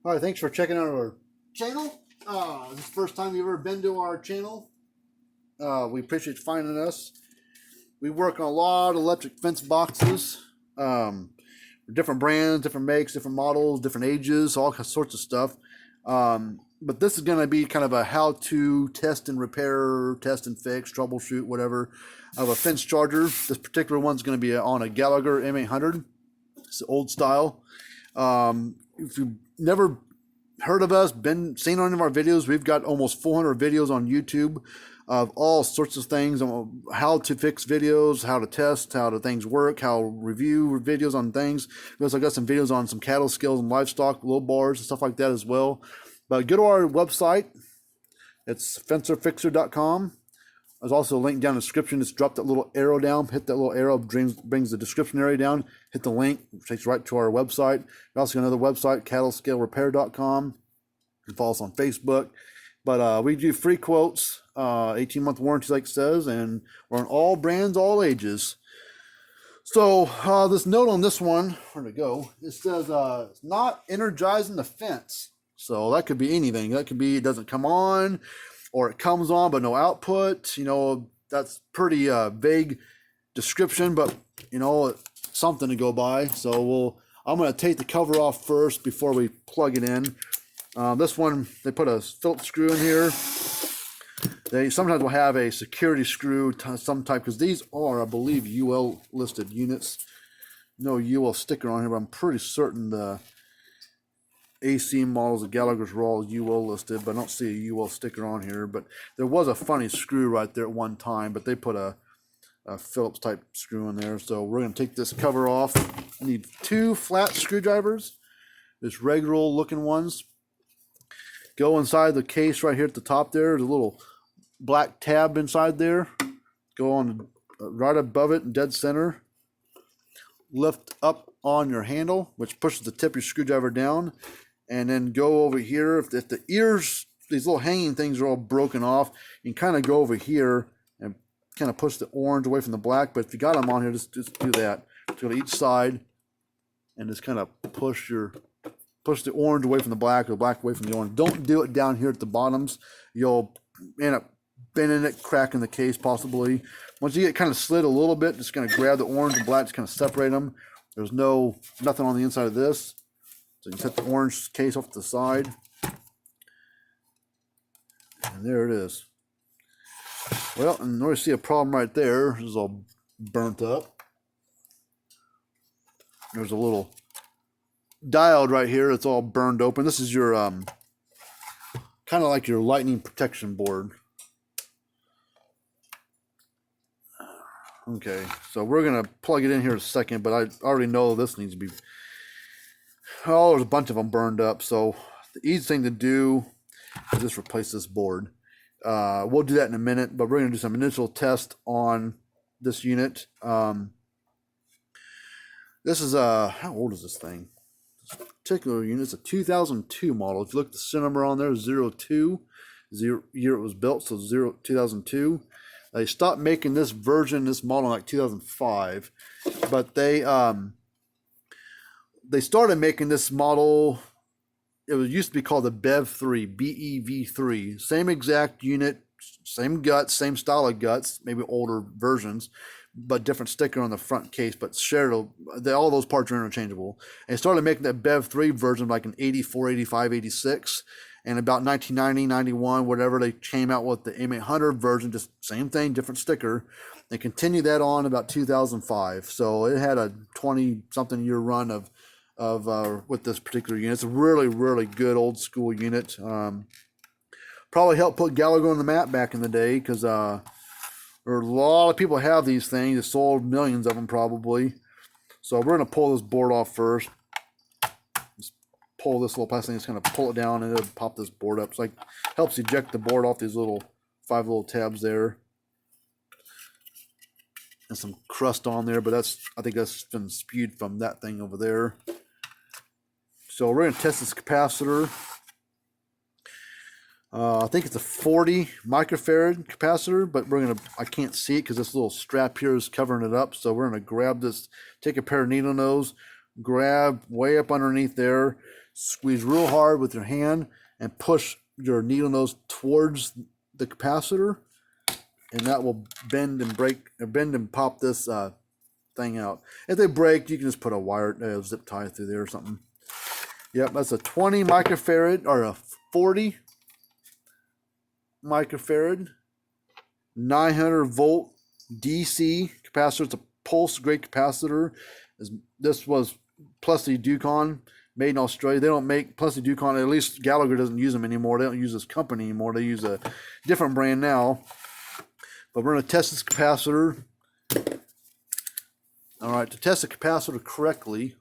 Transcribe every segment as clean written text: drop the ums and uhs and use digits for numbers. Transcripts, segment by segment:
All right, thanks for checking out our channel. This is the first time you've ever been to our channel. We appreciate you finding us. We work on a lot of electric fence boxes, different brands, different makes, different models, different ages, all sorts of stuff. But this is going to be kind of a how-to test and repair, test and fix, troubleshoot, whatever, of a fence charger. This particular one's going to be on a Gallagher M800. It's old style. If you've never heard of us, seen any of our videos, we've got almost 400 videos on YouTube of all sorts of things on how to fix videos, how to test, how do things work, how review videos on things. We also got some videos on some cattle scales and livestock, low bars and stuff like that as well. But go to our website. It's fencerfixer.com. There's also a link down in the description. Just drop that little arrow down. Hit that little arrow, brings the description area down. Hit the link, which takes you right to our website. We also got another website, cattlescalerepair.com. You can follow us on Facebook. But we do free quotes, 18-month warranties, like it says, and we're on all brands, all ages. So this note on this one, where'd it go? It says it's not energizing the fence. So that could be anything. That could be it doesn't come on, or it comes on but no output. You know, that's pretty vague description, but you know, something to go by. So I'm going to take the cover off first before we plug it in. This one, they put a Phillips screw in here. They sometimes will have a security screw, some type, because these are, I believe, UL listed units. No UL sticker on here, but I'm pretty certain the AC models of Gallagher's were all UL listed, but I don't see a UL sticker on here. But there was a funny screw right there at one time, but they put a Phillips type screw in there. So we're going to take this cover off. I need 2 flat screwdrivers, just regular old looking ones. Go inside the case right here at the top there. There's a little black tab inside there. Go on right above it in dead center. Lift up on your handle, which pushes the tip of your screwdriver down. And then go over here. If the ears, these little hanging things are all broken off, you can kind of go over here and kind of push the orange away from the black. But if you got them on here, just do that. Just go to each side and just kind of push the orange away from the black, or the black away from the orange. Don't do it down here at the bottoms. You'll end up bending it, cracking the case possibly. Once you get kind of slid a little bit, just going to grab the orange and black, just kind of separate them. There's nothing on the inside of this. So you set the orange case off to the side. And there it is. Well, and you see a problem right there. This is all burnt up. There's a little diode right here. It's all burned open. This is your kind of like your lightning protection board. Okay, so we're gonna plug it in here in a second, but I already know this needs to be, oh, there's a bunch of them burned up. So the easy thing to do is just replace this board. We'll do that in a minute, but we're gonna do some initial test on this unit. This is how old is this thing? This particular unit is a 2002 model. If you look at the serial number on there, 02, year it was built, so 2002. They stopped making this version, this model, in like 2005, but they started making this model. It used to be called the BEV3, BEV3, same exact unit, same guts, same style of guts, maybe older versions, but different sticker on the front case, but shared, all those parts are interchangeable. And they started making that BEV3 version like in 84, 85, 86. And about 1990, 91, whatever, they came out with the M800 version, just same thing, different sticker. They continued that on about 2005. So it had a 20-something year run of with this particular unit. It's a really, really good old school unit. Probably helped put Gallagher on the map back in the day, because there are a lot of people have these things. They sold millions of them probably. So we're going to pull this board off first. Pull this little plastic thing, just kind of pull it down, and it'll pop this board up. It's like helps eject the board off these 5 little tabs there, and some crust on there. But I think that's been spewed from that thing over there. So we're gonna test this capacitor. I think it's a 40 microfarad capacitor, but I can't see it because this little strap here is covering it up. So we're gonna grab this, take a pair of needle nose, grab way up underneath there. Squeeze real hard with your hand and push your needle nose towards the capacitor, and that will bend and break, or bend and pop this thing out. If they break, you can just put a wire, zip tie through there or something. Yep, that's a 20 microfarad or a 40 microfarad, 900 volt DC capacitor. It's a pulse grade capacitor. This was Plessy Ducon, made in Australia. They don't make Plessy Ducon, at least Gallagher doesn't use them anymore. They don't use this company anymore. They use a different brand now. But we're going to test this capacitor. All right, to test the capacitor correctly,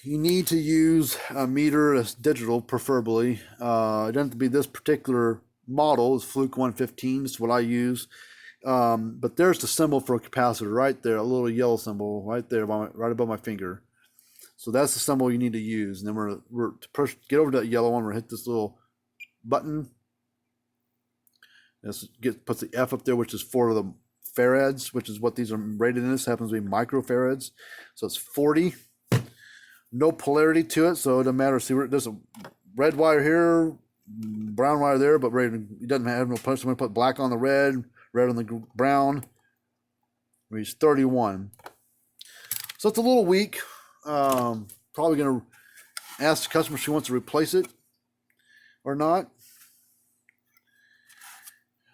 you need to use a meter that's digital, preferably. It doesn't have to be this particular model. It's Fluke 115. It's what I use. But there's the symbol for a capacitor right there, a little yellow symbol right there, right above my finger. So that's the symbol you need to use. And then we're to push, get over to that yellow one. We're hit this little button. This puts the F up there, which is for the farads, which is what these are rated in. This happens to be microfarads. So it's 40. No polarity to it, so it doesn't matter. See, there's a red wire here, brown wire there, but it doesn't have no punch. So I'm going to put black on the red, red on the brown. Reach 31. So it's a little weak. Probably going to ask the customer if she wants to replace it or not.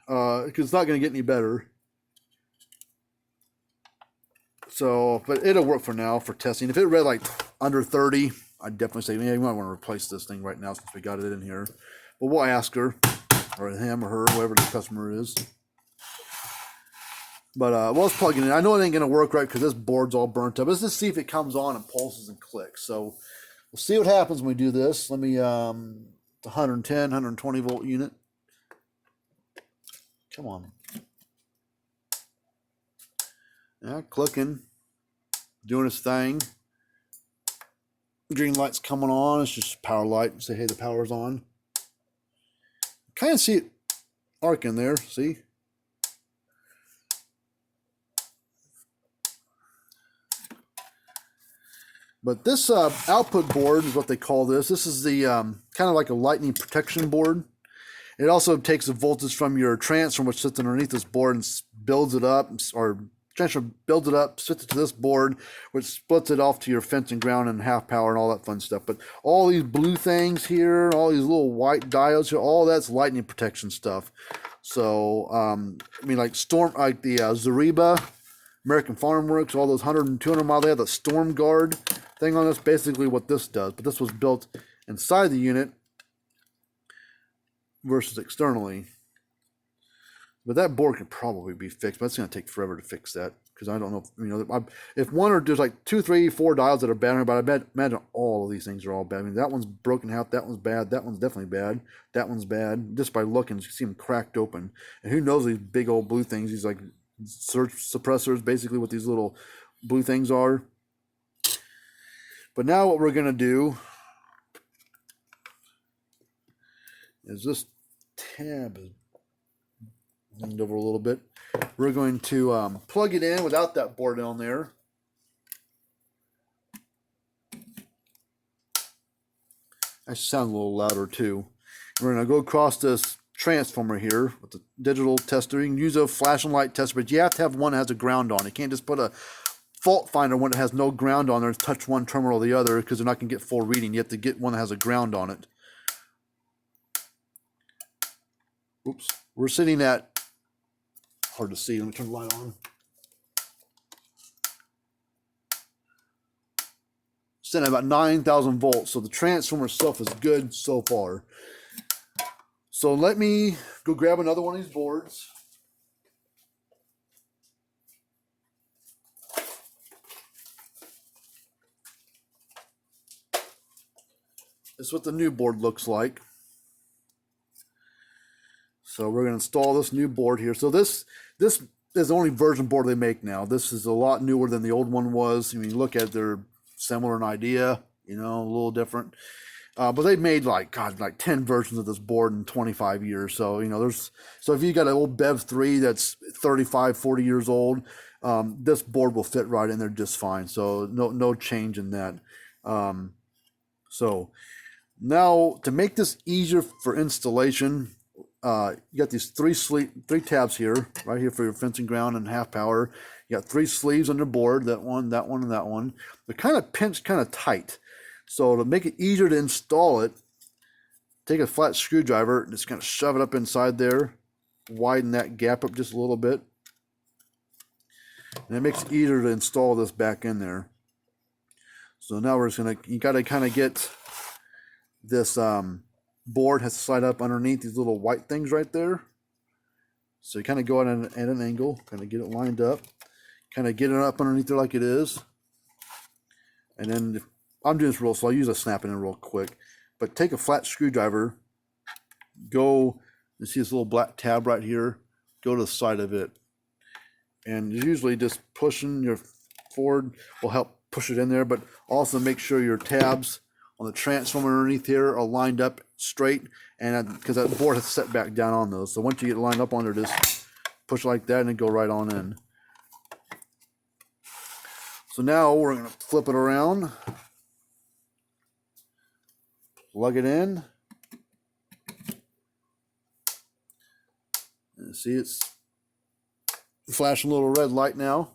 Because it's not going to get any better. So, but it'll work for now for testing. If it read like under 30, I'd definitely say, yeah, you might want to replace this thing right now since we got it in here. But we'll ask her, or him, or her, whoever the customer is. But well, let's plug it in. I know it ain't going to work right because this board's all burnt up. Let's just see if it comes on and pulses and clicks. So we'll see what happens when we do this. Let me, it's 110, 120 volt unit. Come on. Yeah, clicking, doing its thing. Green light's coming on. It's just power light. Say, hey, the power's on. Kind of see it arcing there. See? But this output board is what they call this. This is the kind of like a lightning protection board. It also takes the voltage from your transformer, which sits underneath this board, and builds it up, or transformer builds it up, sits it to this board, which splits it off to your fence and ground and half power and all that fun stuff. But all these blue things here, all these little white diodes here, all that's lightning protection stuff. So, I mean, like the Zariba, American Farm Works, all those 100 and 200 mile, they have the Storm Guard thing on this. Basically what this does, but this was built inside the unit versus externally. But that board can probably be fixed, but it's going to take forever to fix that because I don't know if, you know, if one or there's like 2, 3, 4 dials that are bad, but I imagine all of these things are all bad. I mean, that one's broken half, that one's bad, that one's definitely bad, that one's bad. Just by looking, you see them cracked open. And who knows these big old blue things, these like surge suppressors, basically what these little blue things are. But now what we're going to do is this tab is leaned over a little bit. We're going to plug it in without that board on there. I sound a little louder too. We're going to go across this transformer here with the digital tester. You can use a flashing light tester, but you have to have one that has a ground on. You can't just put a fault finder one that has no ground on there and touch one terminal or the other because they're not going to get full reading. You have to get one that has a ground on it. Oops. We're sitting at, hard to see, let me turn the light on. Sitting at about 9,000 volts, so the transformer itself is good so far. So let me go grab another one of these boards. This is what the new board looks like. So we're going to install this new board here. So this is the only version board they make now. This is a lot newer than the old one was. I mean, you look at it, they're similar in idea, you know, a little different. But they've made like 10 versions of this board in 25 years. So, you know, so if you got an old Bev 3 that's 35, 40 years old, this board will fit right in there just fine. So no change in that. So now to make this easier for installation, you got these three tabs here, right here for your fencing ground and half power. You got 3 sleeves on your board, that one, that one, and that one. They're kind of pinched kind of tight. So to make it easier to install it, take a flat screwdriver and just kind of shove it up inside there, widen that gap up just a little bit. And it makes it easier to install this back in there. So now we're just gonna, you gotta kind of get this board has to slide up underneath these little white things right there. So you kind of go at an angle, kind of get it lined up, kind of get it up underneath there like it is. And then I'm doing this real slow, I'll use a snapping in real quick. But take a flat screwdriver, go, you see this little black tab right here, go to the side of it. And usually just pushing your forward will help push it in there, but also make sure your tabs on the transformer underneath here are lined up straight, and because that board has to set back down on those. So once you get lined up on there, just push like that and then go right on in. So now we're going to flip it around, plug it in, and see it's flashing a little red light now.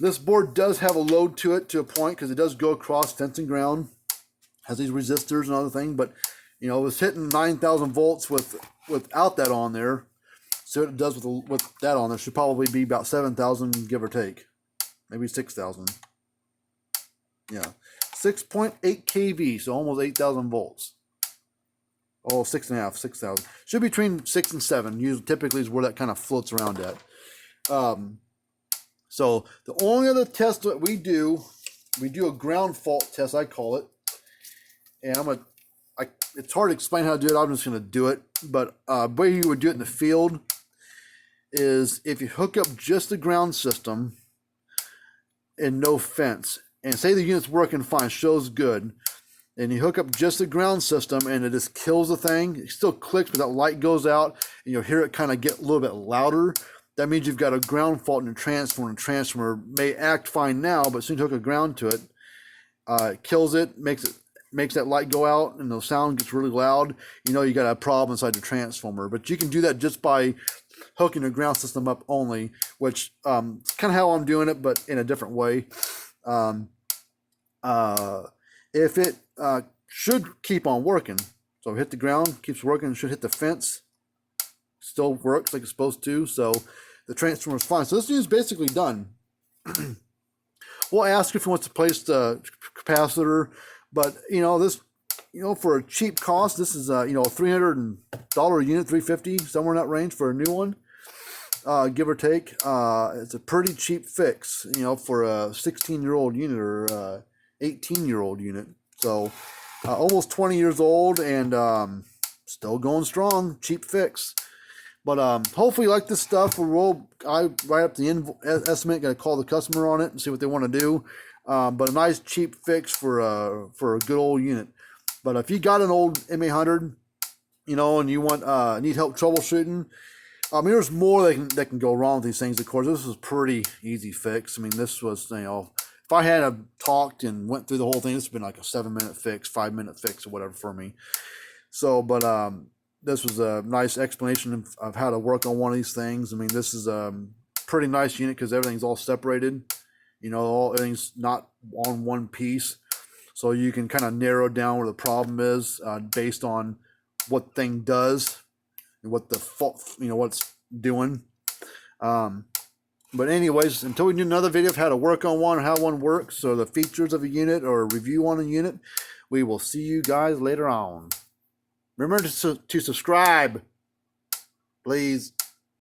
This board does have a load to it to a point because it does go across fencing ground, has these resistors and other things, but you know, it was hitting 9,000 volts without that on there. So what it does with that on there should probably be about 7,000, give or take, maybe 6,000. Yeah, 6.8 kV, so almost 8,000 volts. Oh, 6.5, 6,000. Should be between 6 and 7. Usually, typically is where that kind of floats around at. So the only other test that we do a ground fault test, I call it. And it's hard to explain how to do it. I'm just going to do it. But the way you would do it in the field is if you hook up just the ground system and no fence, and say the unit's working fine, shows good, and you hook up just the ground system and it just kills the thing, it still clicks, but that light goes out and you'll hear it kind of get a little bit louder. That means you've got a ground fault in your transformer, and the transformer may act fine now, but as soon as you hook a ground to it, it kills it, makes that light go out, and the sound gets really loud. You know you got a problem inside the transformer. But you can do that just by hooking the ground system up only, which is kind of how I'm doing it, but in a different way. If it should keep on working, so hit the ground, keeps working, should hit the fence, still works like it's supposed to, so the transformer is fine. So this is basically done. We'll ask if he wants to place the capacitor, but you know, this, you know, for a cheap cost, this is you know, a $300 unit, $350, somewhere in that range for a new one, give or take. It's a pretty cheap fix, you know, for a 16-year-old unit or 18-year-old unit. So almost 20 years old and still going strong, cheap fix. But hopefully you like this stuff. I write up the estimate, got to call the customer on it and see what they want to do. But a nice cheap fix for a good old unit. But if you got an old M800, you know, and you want need help troubleshooting, I mean, there's more that can go wrong with these things. Of course, this was a pretty easy fix. I mean, this was, you know, if I had talked and went through the whole thing, this would have been like a 7-minute fix, 5-minute fix, or whatever for me. So, but this was a nice explanation of how to work on one of these things. I mean, this is a pretty nice unit because everything's all separated. You know, everything's not on one piece. So you can kind of narrow down where the problem is based on what thing does and what the fault, you know, what's doing. But anyways, until we do another video of how to work on one or how one works or the features of a unit or a review on a unit, we will see you guys later on. Remember to subscribe, please.